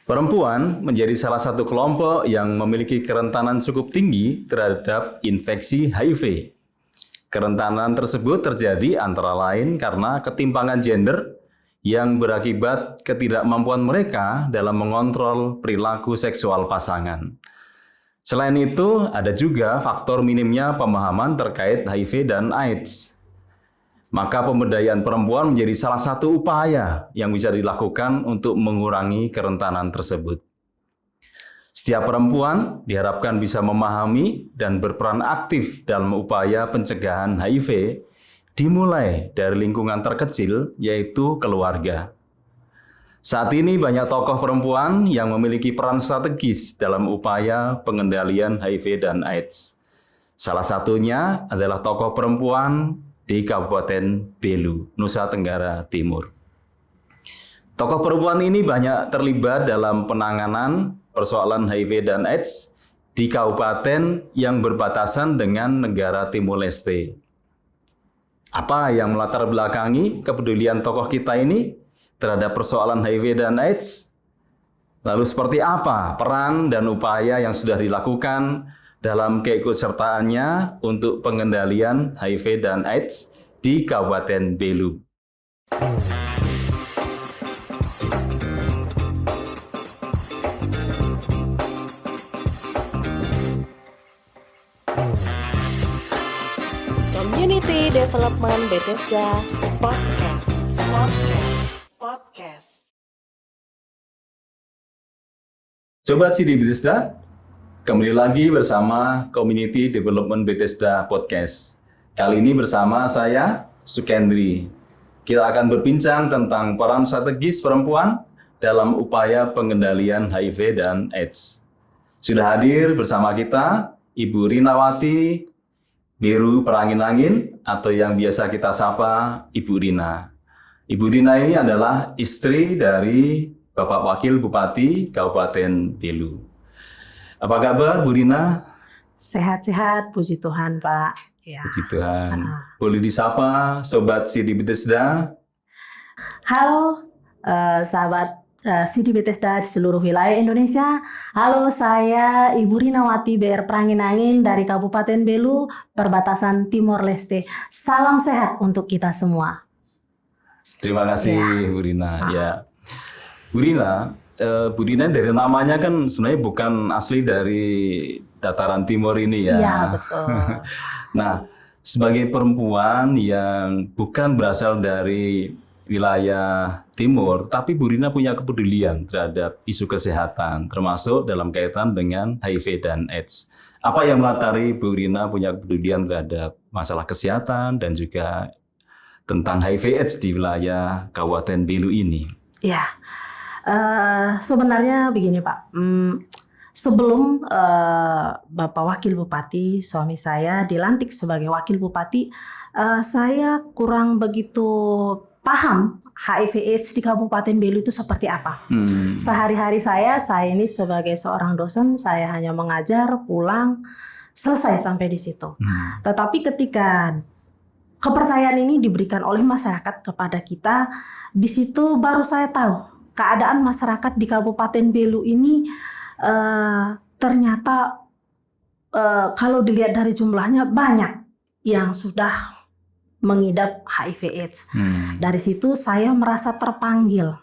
Perempuan menjadi salah satu kelompok yang memiliki kerentanan cukup tinggi terhadap infeksi HIV. Kerentanan tersebut terjadi antara lain karena ketimpangan gender yang berakibat ketidakmampuan mereka dalam mengontrol perilaku seksual pasangan. Selain itu, ada juga faktor minimnya pemahaman terkait HIV dan AIDS. Maka pemberdayaan perempuan menjadi salah satu upaya yang bisa dilakukan untuk mengurangi kerentanan tersebut. Setiap perempuan diharapkan bisa memahami dan berperan aktif dalam upaya pencegahan HIV, dimulai dari lingkungan terkecil, yaitu keluarga. Saat ini banyak tokoh perempuan yang memiliki peran strategis dalam upaya pengendalian HIV dan AIDS. Salah satunya adalah tokoh perempuan di Kabupaten Belu, Nusa Tenggara Timur. Tokoh perempuan ini banyak terlibat dalam penanganan persoalan HIV dan AIDS di kabupaten yang berbatasan dengan negara Timor Leste. Apa yang melatar belakangi kepedulian tokoh kita ini terhadap persoalan HIV dan AIDS? Lalu seperti apa peran dan upaya yang sudah dilakukan dalam keikutsertaannya untuk pengendalian HIV dan AIDS di Kabupaten Belu? Community Development Bethesda Podcast. Sobat CD Bethesda, kembali lagi bersama Community Development Bethesda Podcast. Kali ini bersama saya, Sukendri. Kita akan berbincang tentang peran strategis perempuan dalam upaya pengendalian HIV dan AIDS. Sudah hadir bersama kita Ibu Rinawati Biru Perangin-angin atau yang biasa kita sapa Ibu Rina. Ibu Rina ini adalah istri dari Bapak Wakil Bupati Kabupaten Belu. Apa kabar Bu Rina? Sehat-sehat, puji Tuhan Pak. Ya. Puji Tuhan. Boleh disapa Sobat CD Bethesda? Halo sahabat CD Bethesda di seluruh wilayah Indonesia. Halo, saya Ibu Rinawati BR Perangin-angin dari Kabupaten Belu, perbatasan Timor Leste. Salam sehat untuk kita semua. Terima kasih Bu Rina. Ya. Bu Rina dari namanya kan sebenarnya bukan asli dari dataran timur ini ya. Iya, betul. Nah, sebagai perempuan yang bukan berasal dari wilayah timur, tapi Bu Rina punya kepedulian terhadap isu kesehatan, termasuk dalam kaitan dengan HIV dan AIDS. Apa yang melatari Bu Rina punya kepedulian terhadap masalah kesehatan dan juga tentang HIV/AIDS di wilayah Kabupaten Belu ini? Ya. Sebenarnya begini Pak, sebelum Bapak Wakil Bupati, suami saya dilantik sebagai Wakil Bupati, saya kurang begitu paham HIV/AIDS di Kabupaten Belu itu seperti apa. Sehari-hari saya ini sebagai seorang dosen, saya hanya mengajar, pulang, selesai sampai di situ. Tetapi ketika kepercayaan ini diberikan oleh masyarakat kepada kita, di situ baru saya tahu keadaan masyarakat di Kabupaten Belu ini ternyata kalau dilihat dari jumlahnya banyak yang sudah mengidap HIV/AIDS. Dari situ saya merasa terpanggil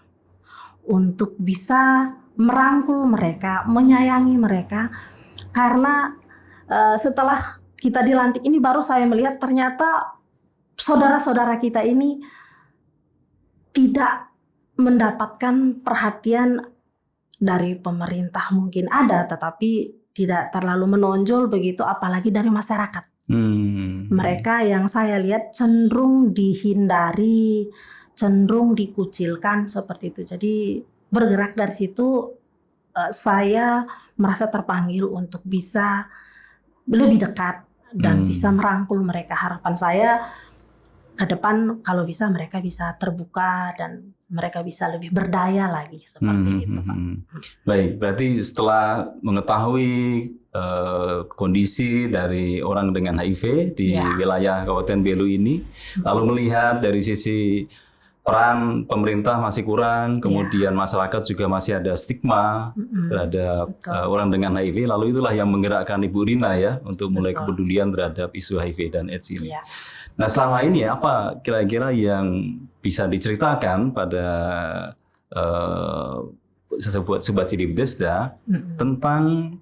untuk bisa merangkul mereka, menyayangi mereka, karena setelah kita dilantik ini baru saya melihat ternyata saudara-saudara kita ini tidak mendapatkan perhatian dari pemerintah, mungkin ada, tetapi tidak terlalu menonjol begitu, apalagi dari masyarakat. Mereka yang saya lihat cenderung dihindari, cenderung dikucilkan seperti itu. Jadi bergerak dari situ, saya merasa terpanggil untuk bisa lebih dekat dan bisa merangkul mereka. Harapan saya ke depan kalau bisa mereka bisa terbuka dan mereka bisa lebih berdaya lagi seperti itu, Pak. Baik, berarti setelah mengetahui kondisi dari orang dengan HIV di wilayah Kabupaten Belu ini, lalu melihat dari sisi peran pemerintah masih kurang, kemudian masyarakat juga masih ada stigma terhadap orang dengan HIV. Lalu itulah yang menggerakkan Ibu Rina ya untuk mulai kepedulian terhadap isu HIV dan AIDS ini. Nah, selama ini apa kira-kira yang bisa diceritakan pada sobat Sidik Bethesda tentang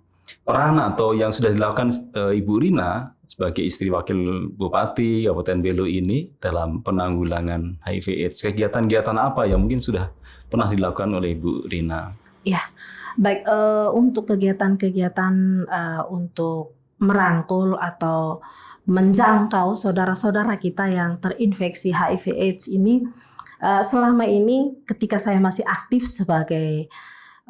peran atau yang sudah dilakukan Ibu Rina sebagai istri wakil Bupati Kabupaten Belu ini dalam penanggulangan HIV/AIDS? Kegiatan-kegiatan apa yang mungkin sudah pernah dilakukan oleh Ibu Rina? Ya, baik, untuk kegiatan-kegiatan untuk merangkul atau menjangkau saudara-saudara kita yang terinfeksi HIV/AIDS ini, selama ini ketika saya masih aktif sebagai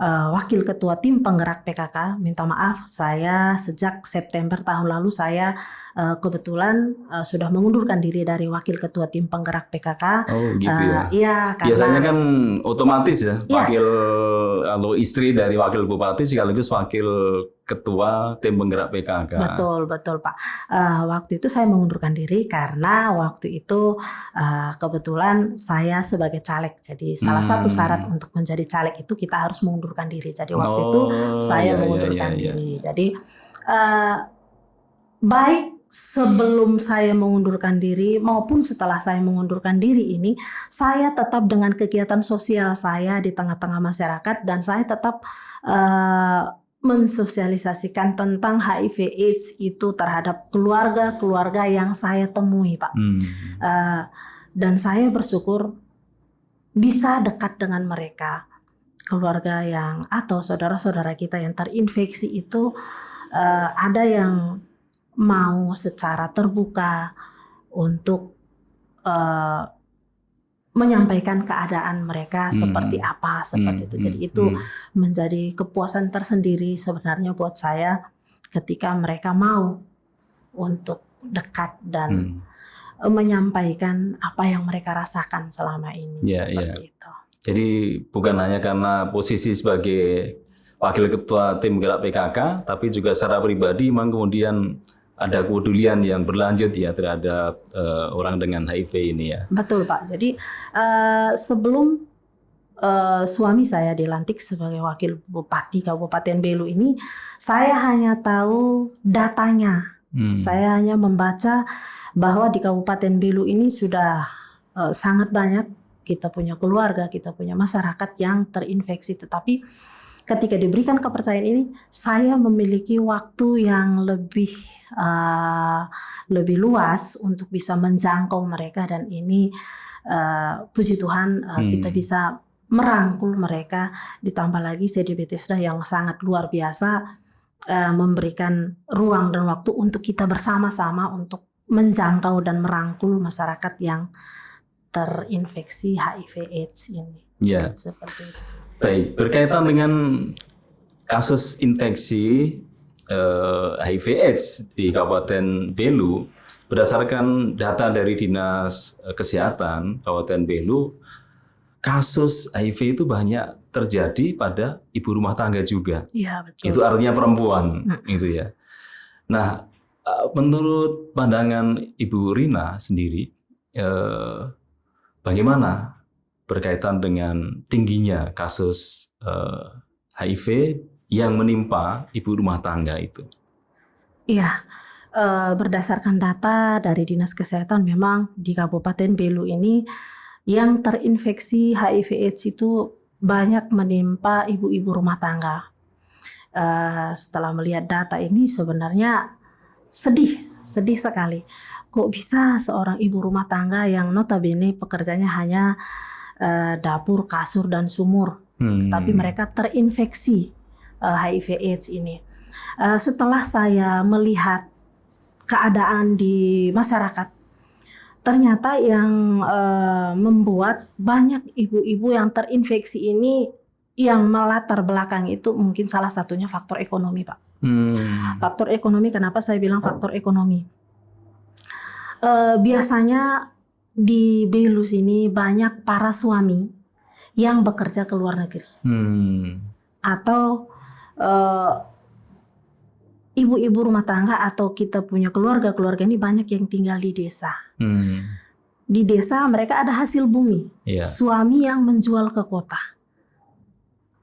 Wakil Ketua Tim Penggerak PKK, minta maaf, saya sejak September tahun lalu saya kebetulan sudah mengundurkan diri dari Wakil Ketua Tim Penggerak PKK. Oh gitu ya. Iya, biasanya kan otomatis ya, wakil kalau istri dari Wakil Bupati sekaligus Wakil Ketua Tim Penggerak PKK. Betul Pak. Waktu itu saya mengundurkan diri karena waktu itu kebetulan saya sebagai caleg. Jadi salah satu syarat untuk menjadi caleg itu kita harus mengundurkan diri. Jadi waktu itu saya mengundurkan diri. Jadi baik sebelum saya mengundurkan diri maupun setelah saya mengundurkan diri ini, saya tetap dengan kegiatan sosial saya di tengah-tengah masyarakat dan saya tetap mensosialisasikan tentang HIV/AIDS itu terhadap keluarga-keluarga yang saya temui, Pak. Dan saya bersyukur bisa dekat dengan mereka, keluarga yang atau saudara-saudara kita yang terinfeksi itu ada yang mau secara terbuka untuk menyampaikan keadaan mereka seperti apa, seperti itu. Jadi itu menjadi kepuasan tersendiri sebenarnya buat saya ketika mereka mau untuk dekat dan menyampaikan apa yang mereka rasakan selama ini. Seperti itu. Jadi bukan hanya karena posisi sebagai Wakil Ketua Tim Gerak PKK, tapi juga secara pribadi memang kemudian ada kepedulian yang berlanjut ya terhadap orang dengan HIV ini ya. Betul Pak. Jadi sebelum suami saya dilantik sebagai Wakil Bupati Kabupaten Belu ini, saya hanya tahu datanya. Saya hanya membaca bahwa di Kabupaten Belu ini sudah sangat banyak kita punya keluarga, kita punya masyarakat yang terinfeksi. Tetapi ketika diberikan kepercayaan ini, saya memiliki waktu yang lebih luas untuk bisa menjangkau mereka, dan ini puji Tuhan kita bisa merangkul mereka. Ditambah lagi Sidik Bethesda yang sangat luar biasa memberikan ruang dan waktu untuk kita bersama-sama untuk menjangkau dan merangkul masyarakat yang terinfeksi HIV/AIDS ini. Ya. Seperti itu. Baik, berkaitan dengan kasus infeksi HIV/AIDS di Kabupaten Belu, berdasarkan data dari Dinas Kesehatan Kabupaten Belu, kasus HIV itu banyak terjadi pada ibu rumah tangga juga. Iya, betul. Itu artinya perempuan, gitu ya. Nah, menurut pandangan Ibu Rina sendiri, bagaimana berkaitan dengan tingginya kasus HIV yang menimpa ibu rumah tangga itu? Iya, berdasarkan data dari Dinas Kesehatan, memang di Kabupaten Belu ini yang terinfeksi HIV/AIDS itu banyak menimpa ibu-ibu rumah tangga. Setelah melihat data ini sebenarnya sedih sekali. Kok bisa seorang ibu rumah tangga yang notabene pekerjaannya hanya dapur, kasur, dan sumur, tapi mereka terinfeksi HIV/AIDS ini. Setelah saya melihat keadaan di masyarakat, ternyata yang membuat banyak ibu-ibu yang terinfeksi ini, yang melatar belakang itu mungkin salah satunya faktor ekonomi, Pak. Faktor ekonomi, kenapa saya bilang faktor ekonomi? Biasanya di Belu sini banyak para suami yang bekerja ke luar negeri, atau ibu-ibu rumah tangga atau kita punya keluarga ini banyak yang tinggal di desa. di desa mereka ada hasil bumi. Suami yang menjual ke kota.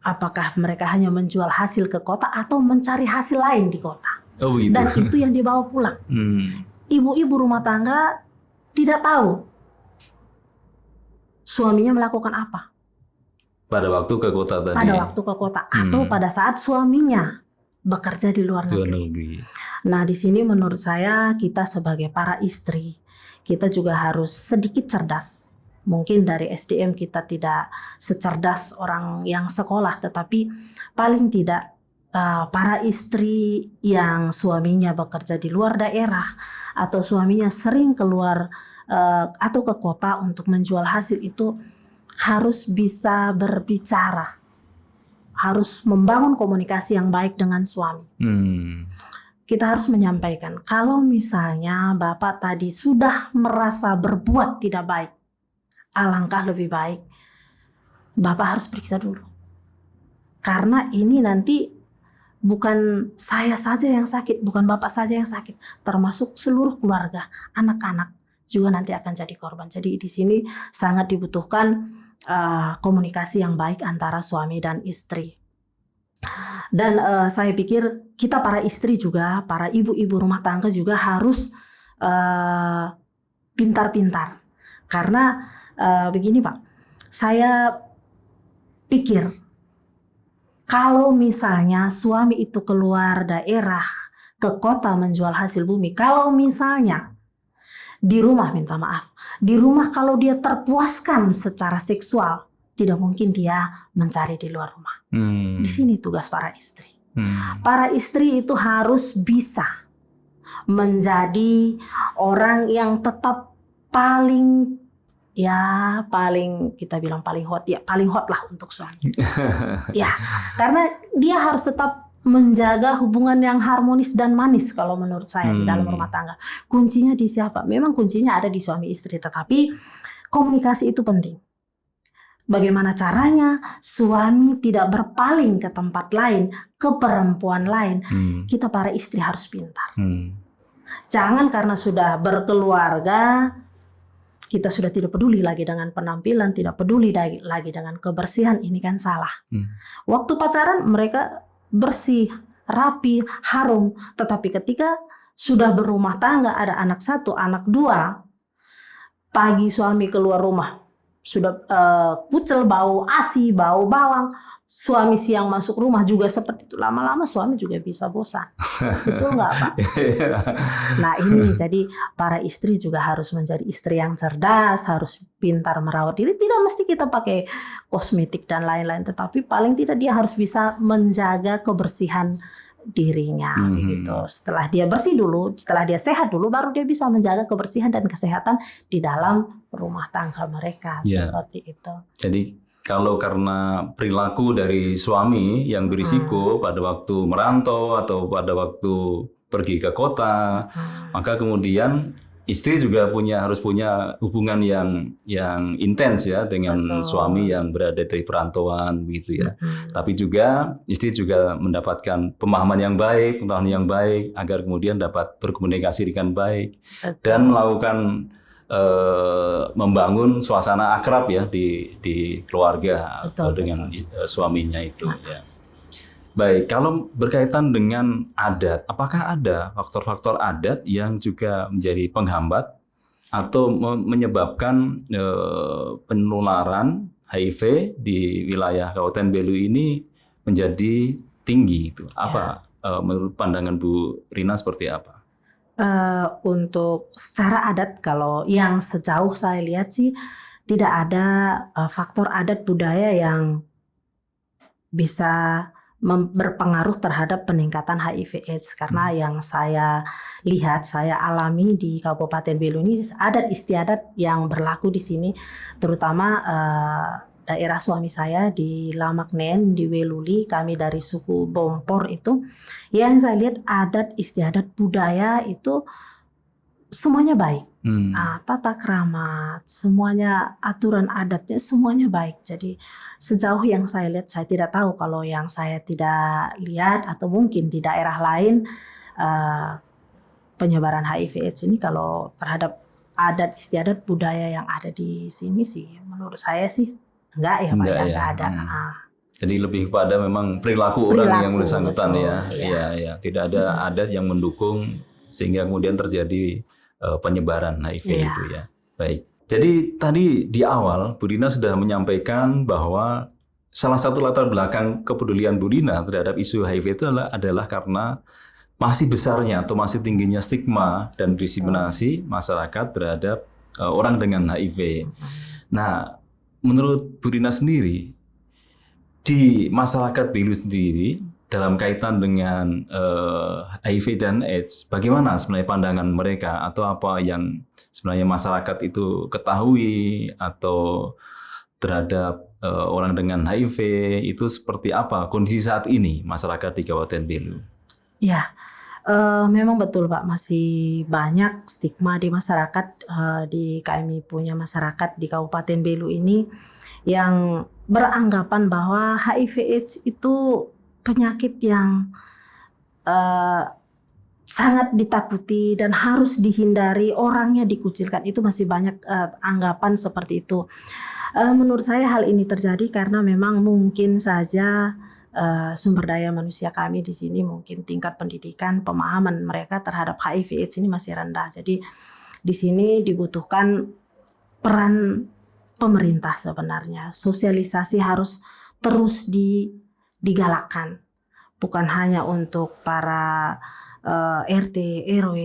Apakah mereka hanya menjual hasil ke kota atau mencari hasil lain di kota? Gitu. Dan itu yang dibawa pulang. Ibu-ibu rumah tangga tidak tahu suaminya melakukan apa. Pada waktu ke kota tadi. Pada waktu ke kota atau pada saat suaminya bekerja di luar negeri. Nah, di sini menurut saya kita sebagai para istri, kita juga harus sedikit cerdas. Mungkin dari SDM kita tidak secerdas orang yang sekolah, tetapi paling tidak para istri yang suaminya bekerja di luar daerah atau suaminya sering keluar atau ke kota untuk menjual hasil itu harus bisa berbicara, harus membangun komunikasi yang baik dengan suami. Kita harus menyampaikan kalau misalnya Bapak tadi sudah merasa berbuat tidak baik, alangkah lebih baik Bapak harus periksa dulu. Karena ini nanti bukan saya saja yang sakit, bukan Bapak saja yang sakit, termasuk seluruh keluarga, anak-anak juga nanti akan jadi korban. Jadi di sini sangat dibutuhkan komunikasi yang baik antara suami dan istri. Dan saya pikir kita para istri juga, para ibu-ibu rumah tangga juga harus pintar-pintar. Karena begini Pak, saya pikir kalau misalnya suami itu keluar daerah ke kota menjual hasil bumi, kalau misalnya di rumah, minta maaf, di rumah kalau dia terpuaskan secara seksual, tidak mungkin dia mencari di luar rumah. Di sini tugas para istri. Para istri itu harus bisa menjadi orang yang tetap paling kita bilang paling hot lah untuk suami. Ya, karena dia harus tetap menjaga hubungan yang harmonis dan manis kalau menurut saya di dalam rumah tangga. Kuncinya di siapa? Memang kuncinya ada di suami istri, tetapi komunikasi itu penting. Bagaimana caranya suami tidak berpaling ke tempat lain, ke perempuan lain. Kita para istri harus pintar. Jangan karena sudah berkeluarga kita sudah tidak peduli lagi dengan penampilan, tidak peduli lagi dengan kebersihan. Ini kan salah. Waktu pacaran mereka bersih, rapi, harum. Tetapi ketika sudah berumah tangga, ada anak 1, anak 2, pagi suami keluar rumah, sudah kucel, bau ASI, bau bawang. Suami siang masuk rumah juga seperti itu. Lama-lama suami juga bisa bosan. Betul nggak Pak? Nah ini jadi para istri juga harus menjadi istri yang cerdas, harus pintar merawat diri. Tidak mesti kita pakai kosmetik dan lain-lain, tetapi paling tidak dia harus bisa menjaga kebersihan dirinya. Begitu. Setelah dia bersih dulu, setelah dia sehat dulu, baru dia bisa menjaga kebersihan dan kesehatan di dalam rumah tangga mereka. Seperti itu. Jadi kalau karena perilaku dari suami yang berisiko pada waktu merantau atau pada waktu pergi ke kota, maka kemudian istri juga harus punya hubungan yang intens ya dengan suami yang berada di perantauan gitu ya. Tapi juga istri juga mendapatkan pemahaman yang baik, pengetahuan yang baik agar kemudian dapat berkomunikasi dengan baik dan melakukan membangun suasana akrab ya di keluarga dengan suaminya itu ya. Baik, kalau berkaitan dengan adat, apakah ada faktor-faktor adat yang juga menjadi penghambat atau menyebabkan penularan HIV di wilayah Kabupaten Belu ini menjadi tinggi itu? Apa menurut pandangan Bu Rina seperti apa? Untuk secara adat, kalau yang sejauh saya lihat sih tidak ada faktor adat budaya yang bisa berpengaruh terhadap peningkatan HIV/AIDS. Karena yang saya lihat, saya alami di Kabupaten Belu ini adat istiadat yang berlaku di sini, terutama daerah suami saya di Lamaknen, di Weluli, kami dari suku Bompor itu, yang saya lihat adat istiadat budaya itu semuanya baik. Tata kramat, semuanya aturan adatnya semuanya baik. Jadi sejauh yang saya lihat, saya tidak tahu kalau yang saya tidak lihat atau mungkin di daerah lain penyebaran HIV/AIDS ini kalau terhadap adat istiadat budaya yang ada di sini sih, menurut saya sih enggak ya Pak, ya, enggak ada. Jadi lebih kepada memang perilaku orang yang bersangkutan, betul, ya. Ya, tidak ada adat yang mendukung sehingga kemudian terjadi penyebaran HIV itu ya. Baik. Jadi tadi di awal Bu Rina sudah menyampaikan bahwa salah satu latar belakang kepedulian Bu Rina terhadap isu HIV itu adalah karena masih besarnya atau masih tingginya stigma dan diskriminasi masyarakat terhadap orang dengan HIV. Nah, menurut Bu Rina sendiri, di masyarakat Belu sendiri dalam kaitan dengan HIV dan AIDS, bagaimana sebenarnya pandangan mereka atau apa yang sebenarnya masyarakat itu ketahui atau terhadap orang dengan HIV itu seperti apa kondisi saat ini masyarakat di Kabupaten Belu? Ya, memang betul Pak, masih banyak stigma di masyarakat, di kami punya masyarakat di Kabupaten Belu ini yang beranggapan bahwa HIV/AIDS itu penyakit yang sangat ditakuti dan harus dihindari, orangnya dikucilkan. Itu masih banyak anggapan seperti itu. Menurut saya hal ini terjadi karena memang mungkin saja sumber daya manusia kami di sini, mungkin tingkat pendidikan, pemahaman mereka terhadap HIV/AIDS ini masih rendah. Jadi di sini dibutuhkan peran pemerintah sebenarnya. Sosialisasi harus terus digalakkan, bukan hanya untuk para RT, RW,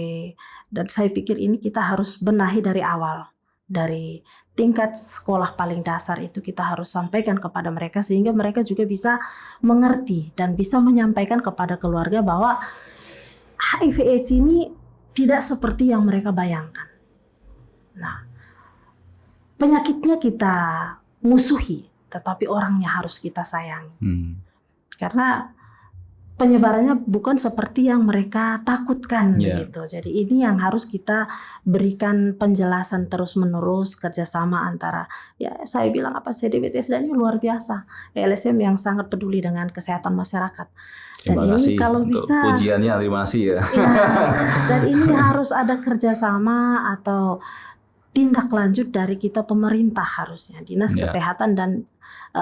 dan saya pikir ini kita harus benahi dari awal. Dari tingkat sekolah paling dasar itu kita harus sampaikan kepada mereka sehingga mereka juga bisa mengerti dan bisa menyampaikan kepada keluarga bahwa HIV/AIDS ini tidak seperti yang mereka bayangkan. Nah, penyakitnya kita musuhi, tetapi orangnya harus kita sayangi. Karena penyebarannya bukan seperti yang mereka takutkan gitu. Jadi ini yang harus kita berikan penjelasan terus-menerus, kerjasama antara, ya saya bilang apa, CDBTS dan ini luar biasa, LSM yang sangat peduli dengan kesehatan masyarakat. Dan terima kasih ini kalau untuk bisa pujiannya, terima kasih ya. Dan ini harus ada kerjasama atau tindak lanjut dari kita pemerintah, harusnya dinas kesehatan dan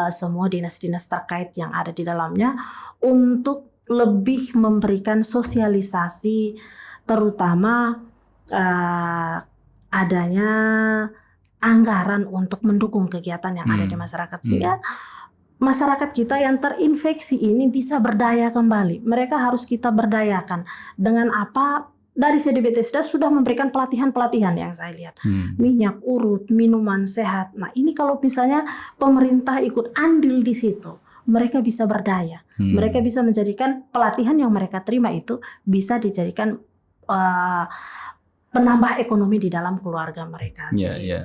semua dinas-dinas terkait yang ada di dalamnya untuk lebih memberikan sosialisasi, terutama adanya anggaran untuk mendukung kegiatan yang ada di masyarakat sehingga masyarakat kita yang terinfeksi ini bisa berdaya kembali. Mereka harus kita berdayakan dengan apa? Dari CDBTS sudah memberikan pelatihan-pelatihan yang saya lihat, minyak urut, minuman sehat. Nah ini kalau misalnya pemerintah ikut andil di situ, mereka bisa berdaya. Mereka bisa menjadikan pelatihan yang mereka terima itu bisa dijadikan penambah ekonomi di dalam keluarga mereka. Jadi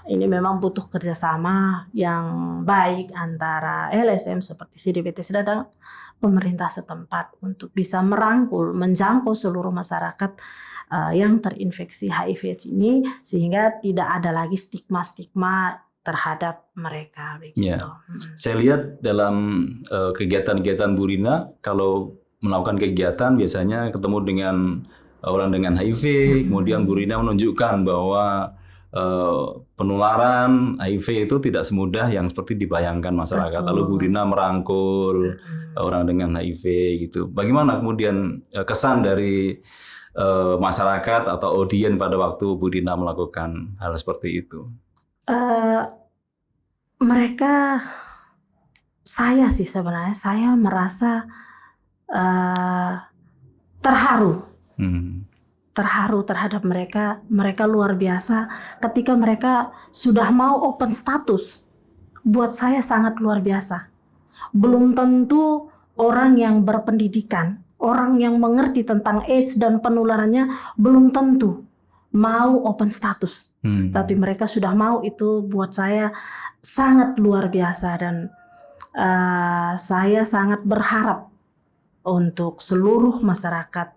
ini memang butuh kerjasama yang baik antara LSM seperti CDBTS dan pemerintah setempat untuk bisa merangkul, menjangkau seluruh masyarakat yang terinfeksi HIV/AIDS ini sehingga tidak ada lagi stigma-stigma terhadap mereka. Begitu. Saya lihat dalam kegiatan-kegiatan Bu Rina, kalau melakukan kegiatan biasanya ketemu dengan orang dengan HIV, kemudian Bu Rina menunjukkan bahwa penularan HIV itu tidak semudah yang seperti dibayangkan masyarakat. Lalu Bu Rina merangkul orang dengan HIV gitu. Bagaimana kemudian kesan dari masyarakat atau audiens pada waktu Bu Rina melakukan hal seperti itu? Mereka, saya sih sebenarnya saya merasa terharu. Terharu terhadap mereka. Mereka luar biasa ketika mereka sudah mau open status. Buat saya sangat luar biasa. Belum tentu orang yang berpendidikan, orang yang mengerti tentang AIDS dan penularannya belum tentu mau open status. Tapi mereka sudah mau, itu buat saya sangat luar biasa. Dan saya sangat berharap untuk seluruh masyarakat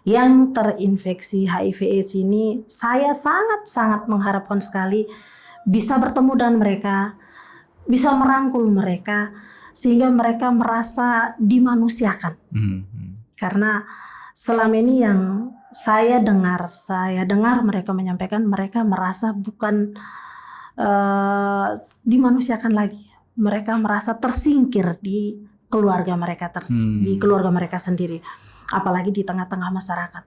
yang terinfeksi HIV/AIDS ini, saya sangat-sangat mengharapkan sekali bisa bertemu dengan mereka, bisa merangkul mereka, sehingga mereka merasa dimanusiakan. Karena selama ini yang saya dengar mereka menyampaikan, mereka merasa bukan dimanusiakan lagi. Mereka merasa tersingkir di keluarga mereka, di keluarga mereka sendiri, apalagi di tengah-tengah masyarakat.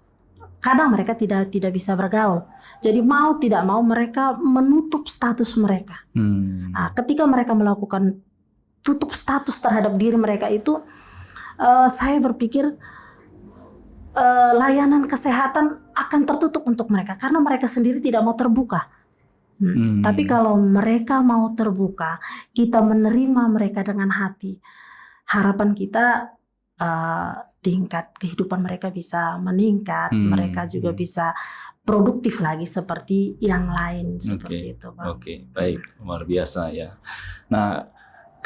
Kadang mereka tidak bisa bergaul. Jadi mau tidak mau mereka menutup status mereka. Nah, ketika mereka melakukan tutup status terhadap diri mereka itu, saya berpikir layanan kesehatan akan tertutup untuk mereka karena mereka sendiri tidak mau terbuka. Tapi kalau mereka mau terbuka, kita menerima mereka dengan hati, harapan kita tingkat kehidupan mereka bisa meningkat, mereka juga bisa produktif lagi seperti yang lain, seperti itu, Pak. Oke, baik, luar biasa ya. Nah,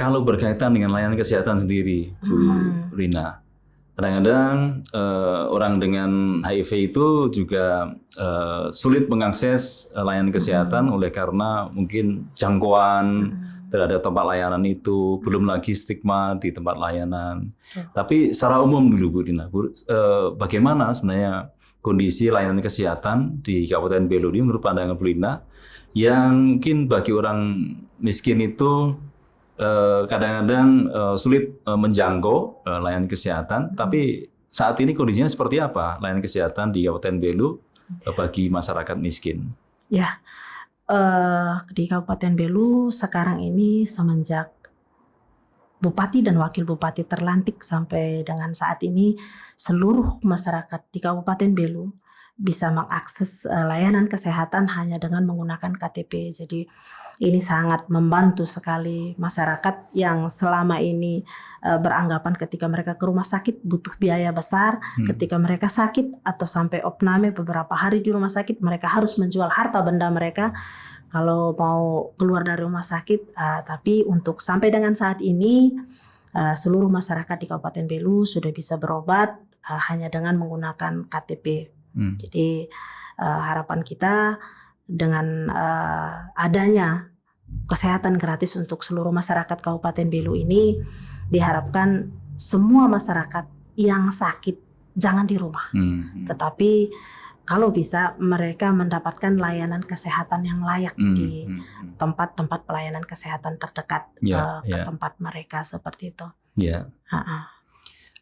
kalau berkaitan dengan layanan kesehatan sendiri, Bu Rina, kadang-kadang orang dengan HIV itu juga sulit mengakses layanan kesehatan oleh karena mungkin jangkauan terhadap tempat layanan itu, belum lagi stigma di tempat layanan. Tapi secara umum dulu Bu Rina, bagaimana sebenarnya kondisi layanan kesehatan di Kabupaten Belu ini menurut pandangan Bu Rina, yang mungkin bagi orang miskin itu kadang-kadang sulit menjangkau layanan kesehatan, tapi saat ini kondisinya seperti apa layanan kesehatan di Kabupaten Belu bagi masyarakat miskin? Ya, di Kabupaten Belu sekarang ini semenjak Bupati dan Wakil Bupati terlantik sampai dengan saat ini, seluruh masyarakat di Kabupaten Belu bisa mengakses layanan kesehatan hanya dengan menggunakan KTP. Jadi ini sangat membantu sekali masyarakat yang selama ini beranggapan ketika mereka ke rumah sakit butuh biaya besar, ketika mereka sakit atau sampai opname beberapa hari di rumah sakit, mereka harus menjual harta benda mereka kalau mau keluar dari rumah sakit. Tapi untuk sampai dengan saat ini seluruh masyarakat di Kabupaten Belu sudah bisa berobat hanya dengan menggunakan KTP. Jadi harapan kita dengan adanya kesehatan gratis untuk seluruh masyarakat Kabupaten Belu ini, diharapkan semua masyarakat yang sakit jangan di rumah, tetapi kalau bisa mereka mendapatkan layanan kesehatan yang layak di tempat-tempat pelayanan kesehatan terdekat ke tempat mereka, seperti itu.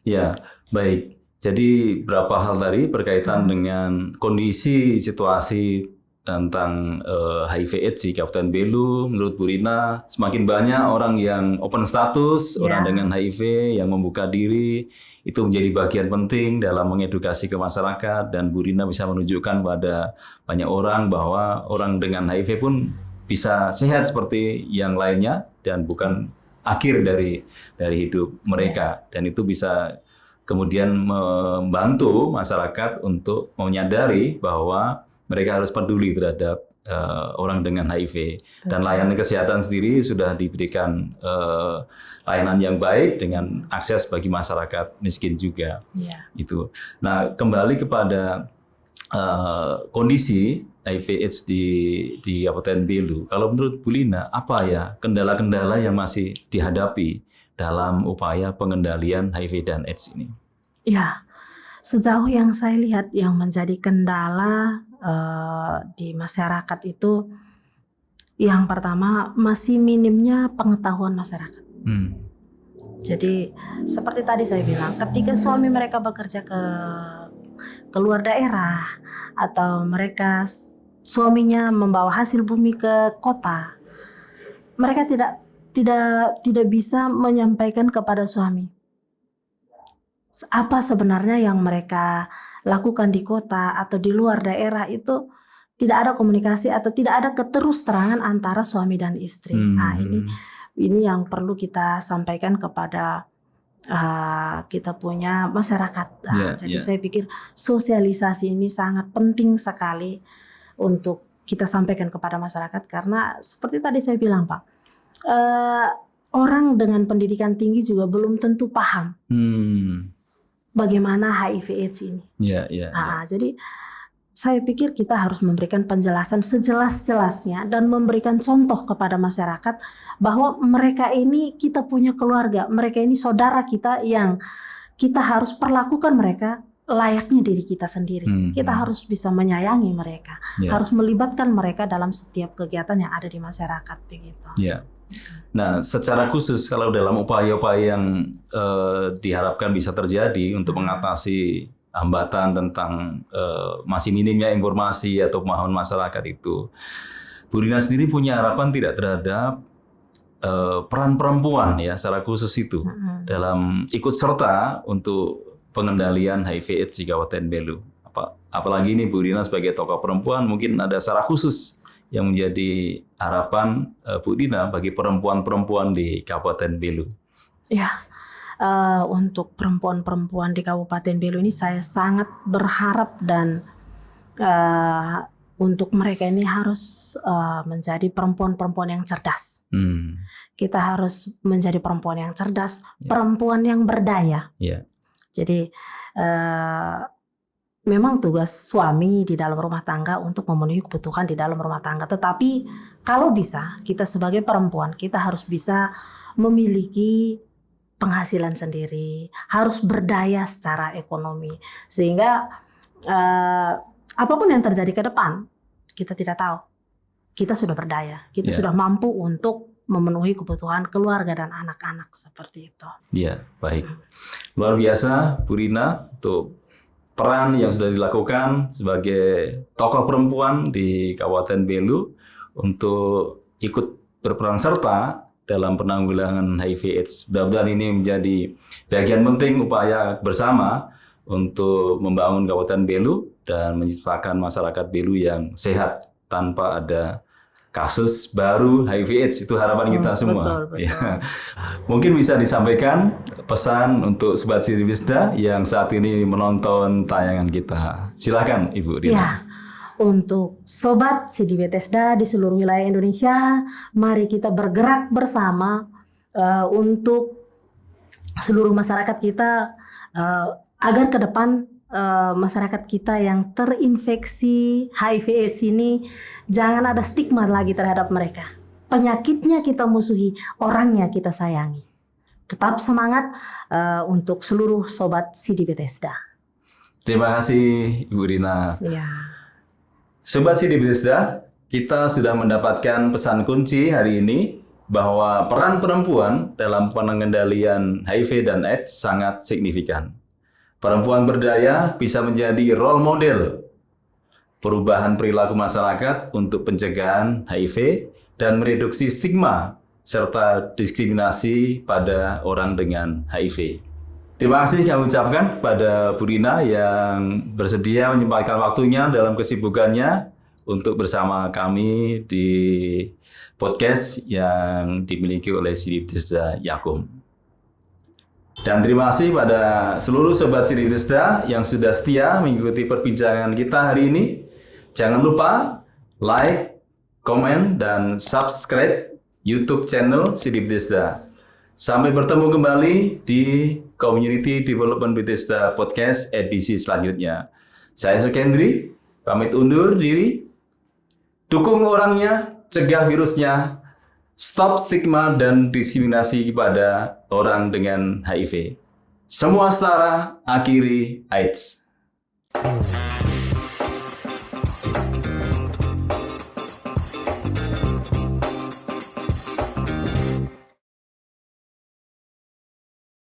Ya, baik. Jadi berapa hal tadi berkaitan dengan kondisi situasi tentang HIV/AIDS di Kabupaten Belu. Menurut Bu Rina, semakin banyak orang yang open status, orang dengan HIV yang membuka diri, itu menjadi bagian penting dalam mengedukasi ke masyarakat, dan Bu Rina bisa menunjukkan pada banyak orang bahwa orang dengan HIV pun bisa sehat seperti yang lainnya dan bukan akhir dari hidup mereka, dan itu bisa kemudian membantu masyarakat untuk menyadari bahwa mereka harus peduli terhadap orang dengan HIV. Dan layanan kesehatan sendiri sudah diberikan layanan yang baik dengan akses bagi masyarakat miskin juga. Itu. Nah, kembali kepada kondisi HIV/AIDS di Kabupaten Belu. Kalau menurut Bu Rina, apa ya kendala-kendala yang masih dihadapi dalam upaya pengendalian HIV dan AIDS ini? Ya, sejauh yang saya lihat yang menjadi kendala di masyarakat itu, yang pertama masih minimnya pengetahuan masyarakat. Jadi seperti tadi saya bilang, ketika suami mereka bekerja ke luar daerah atau mereka suaminya membawa hasil bumi ke kota, mereka tidak bisa menyampaikan kepada suami apa sebenarnya yang mereka lakukan di kota atau di luar daerah. Itu tidak ada komunikasi atau tidak ada keterus-terangan antara suami dan istri. Nah, ini yang perlu kita sampaikan kepada kita punya masyarakat. Jadi saya pikir sosialisasi ini sangat penting sekali untuk kita sampaikan kepada masyarakat, karena seperti tadi saya bilang, Pak, orang dengan pendidikan tinggi juga belum tentu paham bagaimana HIV/AIDS ini. Jadi saya pikir kita harus memberikan penjelasan sejelas-jelasnya dan memberikan contoh kepada masyarakat bahwa mereka ini kita punya keluarga, mereka ini saudara kita yang kita harus perlakukan mereka layaknya diri kita sendiri. Kita harus bisa menyayangi mereka, harus melibatkan mereka dalam setiap kegiatan yang ada di masyarakat begitu. Ya. Nah, secara khusus kalau dalam upaya-upaya yang diharapkan bisa terjadi untuk mengatasi hambatan tentang masih minimnya informasi atau pemahaman masyarakat itu, Bu Rina sendiri punya harapan tidak terhadap peran perempuan ya secara khusus itu dalam ikut serta untuk pengendalian HIV/AIDS di Kabupaten Belu. Apalagi ini Bu Rina sebagai tokoh perempuan, mungkin ada secara khusus yang menjadi harapan Bu Rina bagi perempuan-perempuan di Kabupaten Belu. Ya, untuk perempuan-perempuan di Kabupaten Belu ini saya sangat berharap dan untuk mereka ini harus menjadi perempuan-perempuan yang cerdas. Kita harus menjadi perempuan yang cerdas, perempuan yang berdaya. Jadi memang tugas suami di dalam rumah tangga untuk memenuhi kebutuhan di dalam rumah tangga. Tetapi kalau bisa, kita sebagai perempuan, kita harus bisa memiliki penghasilan sendiri, harus berdaya secara ekonomi. Sehingga apapun yang terjadi ke depan, kita tidak tahu. Kita sudah berdaya, kita sudah mampu untuk memenuhi kebutuhan keluarga dan anak-anak seperti itu. Ya, baik. Luar biasa Bu Rina untuk peran yang sudah dilakukan sebagai tokoh perempuan di Kabupaten Belu untuk ikut berperan serta dalam penanggulangan HIV/AIDS. Mudah-mudahan ini menjadi bagian penting upaya bersama untuk membangun Kabupaten Belu dan menciptakan masyarakat Belu yang sehat tanpa ada kasus baru HIV/AIDS. Itu harapan kita semua. Betul. Ya. Mungkin bisa disampaikan pesan untuk Sobat Sidi Bethesda yang saat ini menonton tayangan kita. Silakan Ibu Rina. Ya, untuk Sobat Sidi Bethesda di seluruh wilayah Indonesia, mari kita bergerak bersama untuk seluruh masyarakat kita agar ke depan masyarakat kita yang terinfeksi HIV/AIDS ini jangan ada stigma lagi terhadap mereka. Penyakitnya kita musuhi, orangnya kita sayangi. Tetap semangat untuk seluruh Sobat Sidi Bethesda. Terima kasih Ibu Rina. Ya. Sobat Sidi Bethesda, kita sudah mendapatkan pesan kunci hari ini bahwa peran perempuan dalam pengendalian HIV dan AIDS sangat signifikan. Perempuan berdaya bisa menjadi role model perubahan perilaku masyarakat untuk pencegahan HIV dan mereduksi stigma serta diskriminasi pada orang dengan HIV. Terima kasih kami ucapkan kepada Bu Rina yang bersedia menyempatkan waktunya dalam kesibukannya untuk bersama kami di podcast yang dimiliki oleh Sidi Bethesda Yakum. Dan terima kasih pada seluruh Sobat Sidi Bethesda yang sudah setia mengikuti perbincangan kita hari ini. Jangan lupa like, komen, dan subscribe YouTube channel Sidi Bethesda. Sampai bertemu kembali di Community Development Bethesda Podcast edisi selanjutnya. Saya Sukendri, pamit undur diri. Dukung orangnya, cegah virusnya. Stop stigma dan diskriminasi kepada orang dengan HIV. Semua setara, akhiri AIDS.